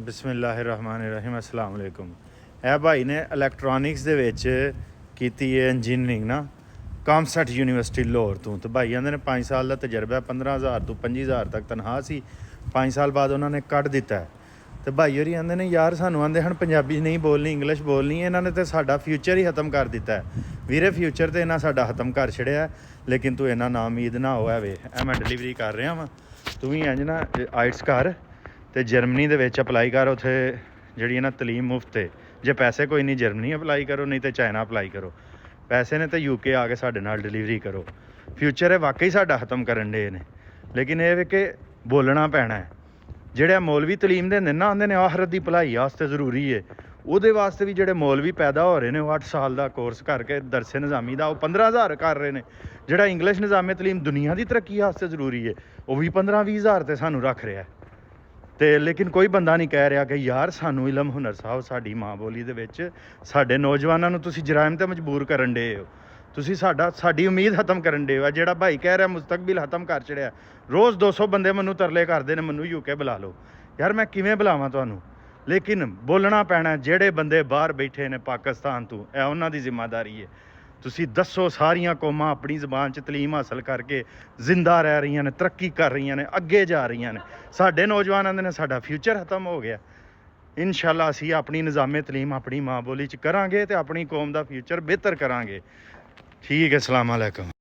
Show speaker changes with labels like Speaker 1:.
Speaker 1: ਬਿਸਮਿਲ੍ਲਾਹਿਰਰਹਿਮਾਨਿਰਰਹੀਮ अस्सलाम वालेकुम। ਇਹ ਭਾਈ ਨੇ ਇਲੈਕਟ੍ਰੋਨਿਕਸ ਦੇ ਵਿੱਚ ਕੀਤੀ ਹੈ ਇੰਜੀਨੀਅਰਿੰਗ ਨਾ ਕਾਮਸਟ ਯੂਨੀਵਰਸਿਟੀ ਲਾਹੌਰ ਤੋਂ। ਤੇ ਭਾਈ ਆਂਦੇ ਨੇ 5 ਸਾਲ ਦਾ ਤਜਰਬਾ, 15,000 ਤੋਂ 25,000 ਤੱਕ ਤਨਖਾਹ ਸੀ। 5 ਸਾਲ ਬਾਅਦ ਉਹਨਾਂ ਨੇ ਕੱਢ ਦਿੱਤਾ। ਤੇ ਭਾਈ ਹੋਰੀ ਆਂਦੇ ਨੇ ਯਾਰ ਸਾਨੂੰ ਆਂਦੇ ਹਨ ਪੰਜਾਬੀ ਨਹੀਂ ਬੋਲਣੀ, ਇੰਗਲਿਸ਼ ਬੋਲਣੀ, ਇਹਨਾਂ ਨੇ ਤੇ ਸਾਡਾ ਫਿਊਚਰ ਹੀ ਖਤਮ ਕਰ ਦਿੱਤਾ ਵੀਰੇ। ਫਿਊਚਰ ਤੇ ਇਹਨਾਂ ਸਾਡਾ ਖਤਮ ਕਰ ਛੜਿਆ, ਲੇਕਿਨ ਤੂੰ ਇਹਨਾਂ ਨਾ ਉਮੀਦ ਨਾ ਹੋਇਆ ਵੇ। ਇਹ ਮੈਂ ਡਿਲੀਵਰੀ ਕਰ ਰਿਹਾ ਵਾਂ, ਤੂੰ ਵੀ ਇੰਜ ਨਾ ਆਈਟਸ ਕਰ ਤੇ ਜਰਮਨੀ ਦੇ ਵਿੱਚ ਅਪਲਾਈ ਕਰ। ਉੱਥੇ ਜਿਹੜੀ ਹੈ ਨਾ ਤਲੀਮ ਮੁਫਤ ਹੈ। ਜੇ ਪੈਸੇ ਕੋਈ ਨਹੀਂ ਜਰਮਨੀ ਅਪਲਾਈ ਕਰੋ, ਨਹੀਂ ਤੇ ਚਾਈਨਾ ਅਪਲਾਈ ਕਰੋ। ਪੈਸੇ ਨੇ ਤਾਂ ਯੂਕੇ ਆ ਕੇ ਸਾਡੇ ਨਾਲ ਡਿਲੀਵਰੀ ਕਰੋ। ਫਿਊਚਰ ਹੈ ਵਾਕਈ ਸਾਡਾ ਖਤਮ ਕਰਨ ਦੇ ਨੇ, ਲੇਕਿਨ ਇਹ ਵੇ ਕਿ ਬੋਲਣਾ ਪੈਣਾ ਹੈ। ਜਿਹੜੇ ਮੌਲਵੀ ਤਲੀਮ ਦਿੰਦੇ ਨਾ ਆਉਂਦੇ ਨੇ ਆਖਰਤ ਦੀ ਭਲਾਈ ਵਾਸਤੇ ਜ਼ਰੂਰੀ ਹੈ, ਉਹਦੇ ਵਾਸਤੇ ਵੀ ਜਿਹੜੇ ਮੌਲਵੀ ਪੈਦਾ ਹੋ ਰਹੇ ਨੇ ਉਹ 8 ਸਾਲ ਦਾ ਕੋਰਸ ਕਰਕੇ ਦਰਸੇ ਨਿਜ਼ਾਮੀ ਦਾ ਉਹ 15,000 ਕਰ ਰਹੇ ਨੇ। ਜਿਹੜਾ ਇੰਗਲਿਸ਼ ਨਿਜ਼ਾਮੇ ਤਲੀਮ ਦੁਨੀਆ ਦੀ ਤਰੱਕੀ ਵਾਸਤੇ ਜ਼ਰੂਰੀ ਹੈ ਉਹ ਵੀ 15-20,000 ਤੇ ਸਾਨੂੰ ਰੱਖ ਰਿਹਾ। ਤੇ ਲੇਕਿਨ ਕੋਈ ਬੰਦਾ ਨਹੀਂ ਕਹਿ ਰਿਹਾ ਕਿ ਯਾਰ ਸਾਨੂੰ ਇਲਮ ਹੁਨਰ ਸਾਹਿਬ ਸਾਡੀ ਮਾਂ ਬੋਲੀ ਦੇ ਵਿੱਚ ਸਾਡੇ ਨੌਜਵਾਨਾਂ ਨੂੰ ਤੁਸੀਂ ਜਰਾਇਮ ਤੇ ਮਜਬੂਰ ਕਰਨ ਡੇ ਹੋ, ਤੁਸੀਂ ਸਾਡੀ ਉਮੀਦ ਖਤਮ ਕਰਨ ਡੇ ਹੋ। ਜਿਹੜਾ ਭਾਈ ਕਹਿ ਰਿਹਾ ਮੁਸਤਕਬਲ ਖਤਮ ਕਰ ਛੜਿਆ। ਰੋਜ਼ 200 ਬੰਦੇ ਮੈਨੂੰ ਤਰਲੇ ਕਰਦੇ ਨੇ ਮੈਨੂੰ ਯੂਕੇ ਬੁਲਾ ਲਓ। ਯਾਰ ਮੈਂ ਕਿਵੇਂ ਬੁਲਾਵਾਂ ਤੁਹਾਨੂੰ? ਲੇਕਿਨ ਬੋਲਣਾ ਪੈਣਾ। ਜਿਹੜੇ ਬੰਦੇ ਬਾਹਰ ਬੈਠੇ ਨੇ ਪਾਕਿਸਤਾਨ ਤੋਂ, ਇਹ ਉਹਨਾਂ ਦੀ ਜ਼ਿੰਮੇਵਾਰੀ ਹੈ। ਤੁਸੀਂ ਦੱਸੋ ਸਾਰੀਆਂ ਕੌਮਾਂ ਆਪਣੀ ਜ਼ਬਾਨ 'ਚ ਤਲੀਮ ਹਾਸਲ ਕਰਕੇ ਜ਼ਿੰਦਾ ਰਹਿ ਰਹੀਆਂ ਨੇ, ਤਰੱਕੀ ਕਰ ਰਹੀਆਂ ਨੇ, ਅੱਗੇ ਜਾ ਰਹੀਆਂ ਨੇ। ਸਾਡੇ ਨੌਜਵਾਨਾਂ ਦੇ ਨੇ ਸਾਡਾ ਫਿਊਚਰ ਖਤਮ ਹੋ ਗਿਆ। ਇਨਸ਼ਾਅੱਲਾ ਅਸੀਂ ਆਪਣੀ ਨਿਜ਼ਾਮੇ ਤਲੀਮ ਆਪਣੀ ਮਾਂ ਬੋਲੀ 'ਚ ਕਰਾਂਗੇ ਤੇ ਆਪਣੀ ਕੌਮ ਦਾ ਫਿਊਚਰ ਬਿਹਤਰ ਕਰਾਂਗੇ। ਠੀਕ ਹੈ, ਅਸਲਾਮ ਵਾਲੇਕੁਮ।